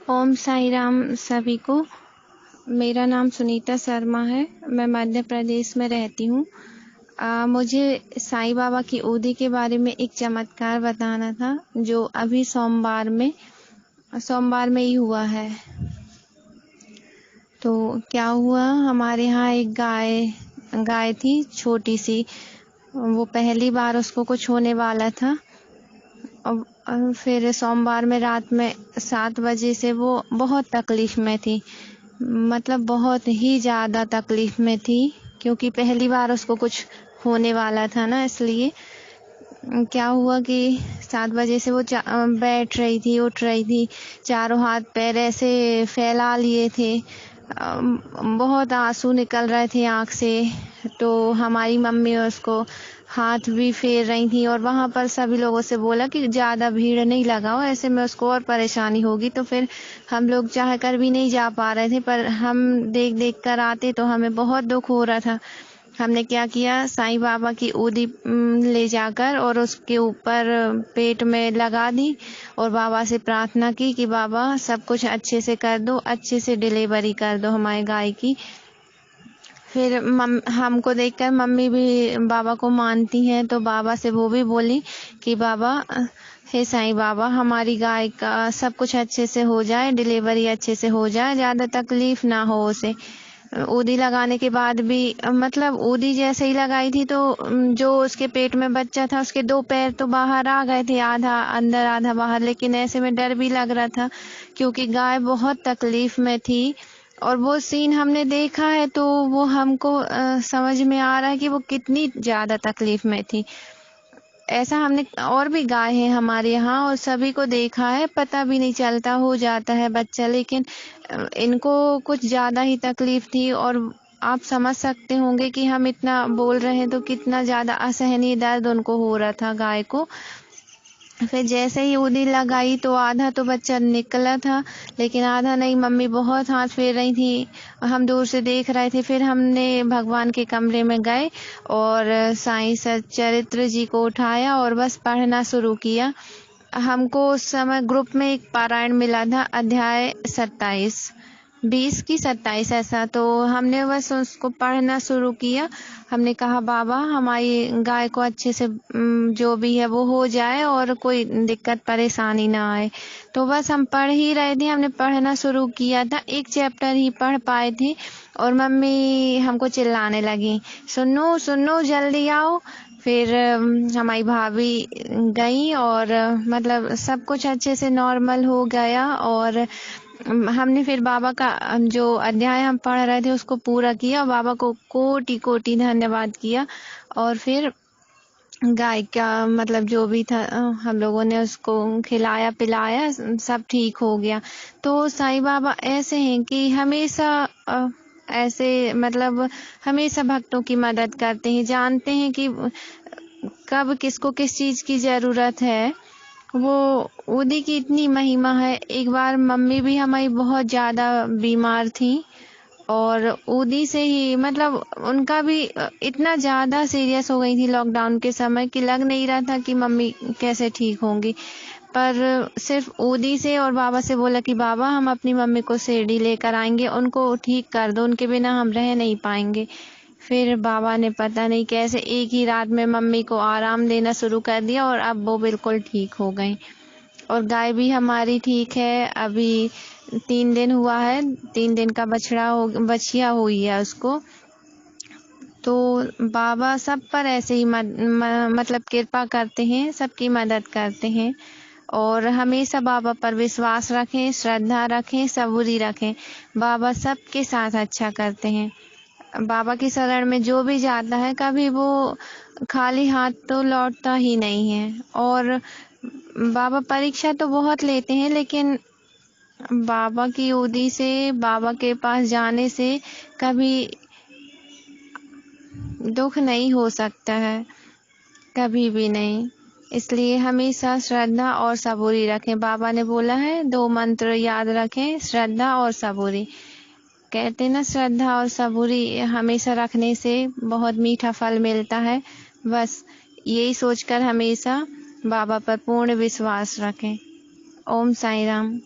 ओम साई राम सभी को। मेरा नाम सुनीता शर्मा है। मैं मध्य प्रदेश में रहती हूँ। मुझे साईं बाबा की ओदी के बारे में एक चमत्कार बताना था जो अभी सोमवार में ही हुआ है। तो क्या हुआ, हमारे यहाँ एक गाय थी छोटी सी। वो पहली बार उसको कुछ होने वाला था। फिर सोमवार में रात में 7 बजे से वो बहुत तकलीफ में थी, मतलब बहुत ही ज़्यादा तकलीफ में थी, क्योंकि पहली बार उसको कुछ होने वाला था ना। इसलिए क्या हुआ कि 7 बजे से वो बैठ रही थी, उठ रही थी, चारों हाथ पैर ऐसे फैला लिए थे। बहुत आंसू निकल रहे थे आँख से। तो हमारी मम्मी उसको हाथ भी फेर रही थी और वहाँ पर सभी लोगों से बोला कि ज़्यादा भीड़ नहीं लगाओ, ऐसे में उसको और परेशानी होगी। तो फिर हम लोग चाह कर भी नहीं जा पा रहे थे, पर हम देख कर आते तो हमें बहुत दुख हो रहा था। हमने क्या किया, साईं बाबा की ओदी ले जाकर और उसके ऊपर पेट में लगा दी और बाबा से प्रार्थना की कि बाबा सब कुछ अच्छे से कर दो, अच्छे से डिलीवरी कर दो हमारी गाय की। फिर हमको देखकर मम्मी भी बाबा को मानती हैं, तो बाबा से वो भी बोली कि बाबा, हे साईं बाबा, हमारी गाय का सब कुछ अच्छे से हो जाए, डिलीवरी अच्छे से हो जाए, ज़्यादा तकलीफ ना हो उसे। ओदी लगाने के बाद भी मतलब ओदी जैसे ही लगाई थी तो जो उसके पेट में बच्चा था उसके 2 पैर तो बाहर आ गए थे, आधा अंदर आधा बाहर। लेकिन ऐसे में डर भी लग रहा था क्योंकि गाय बहुत तकलीफ में थी और वो सीन हमने देखा है, तो वो हमको समझ में आ रहा है कि वो कितनी ज़्यादा तकलीफ में थी। ऐसा हमने और भी गाय हैं हमारे यहाँ और सभी को देखा है, पता भी नहीं चलता, हो जाता है बच्चा। लेकिन इनको कुछ ज़्यादा ही तकलीफ थी और आप समझ सकते होंगे कि हम इतना बोल रहे हैं तो कितना ज़्यादा असहनीय दर्द उनको हो रहा था गाय को। फिर जैसे ही ओदी लगाई तो आधा तो बच्चा निकला था, लेकिन आधा नहीं। मम्मी बहुत हाथ फेर रही थी, हम दूर से देख रहे थे। फिर हमने भगवान के कमरे में गए और साईं सच्चरित्र जी को उठाया और बस पढ़ना शुरू किया। हमको उस समय ग्रुप में एक पारायण मिला था, अध्याय 27, 20 की 27 ऐसा। तो हमने बस उसको पढ़ना शुरू किया। हमने कहा बाबा हमारी गाय को अच्छे से जो भी है वो हो जाए और कोई दिक्कत परेशानी ना आए। तो बस हम पढ़ ही रहे थे, हमने पढ़ना शुरू किया था, एक चैप्टर ही पढ़ पाए थे और मम्मी हमको चिल्लाने लगी, सुनो सुनो जल्दी आओ। फिर हमारी भाभी गई और मतलब सब कुछ अच्छे से नॉर्मल हो गया और हमने फिर बाबा का जो अध्याय हम पढ़ रहे थे उसको पूरा किया, बाबा को कोटि कोटि धन्यवाद किया। और फिर गाय का मतलब जो भी था हम लोगों ने उसको खिलाया पिलाया, सब ठीक हो गया। तो साईं बाबा ऐसे हैं कि हमेशा ऐसे मतलब हमेशा भक्तों की मदद करते हैं, जानते हैं कि कब किसको किस चीज़ की ज़रूरत है। वो ओदी की इतनी महिमा है। एक बार मम्मी भी हमारी बहुत ज़्यादा बीमार थी और ओदी से ही मतलब उनका भी इतना ज़्यादा सीरियस हो गई थी लॉकडाउन के समय कि लग नहीं रहा था कि मम्मी कैसे ठीक होंगी। पर सिर्फ ओदी से और बाबा से बोला कि बाबा हम अपनी मम्मी को शिरडी लेकर आएंगे, उनको ठीक कर दो, उनके बिना हम रह नहीं पाएंगे। फिर बाबा ने पता नहीं कैसे एक ही रात में मम्मी को आराम देना शुरू कर दिया और अब वो बिल्कुल ठीक हो गई। और गाय भी हमारी ठीक है। अभी 3 दिन हुआ है, 3 दिन का बछिया हुई है उसको। तो बाबा सब पर ऐसे ही मतलब कृपा करते हैं, सबकी मदद करते हैं और हमेशा बाबा पर विश्वास रखें, श्रद्धा रखें, सबूरी रखें। बाबा सबके साथ अच्छा करते हैं। बाबा की शरण में जो भी जाता है कभी वो खाली हाथ तो लौटता ही नहीं है। और बाबा परीक्षा तो बहुत लेते हैं, लेकिन बाबा की ओदी से, बाबा के पास जाने से कभी दुख नहीं हो सकता है, कभी भी नहीं। इसलिए हमेशा श्रद्धा और सबूरी रखें। बाबा ने बोला है 2 मंत्र याद रखें, श्रद्धा और सबूरी। कहते ना, श्रद्धा और सबूरी हमेशा रखने से बहुत मीठा फल मिलता है। बस यही सोचकर हमेशा बाबा पर पूर्ण विश्वास रखें। ओम साईं राम।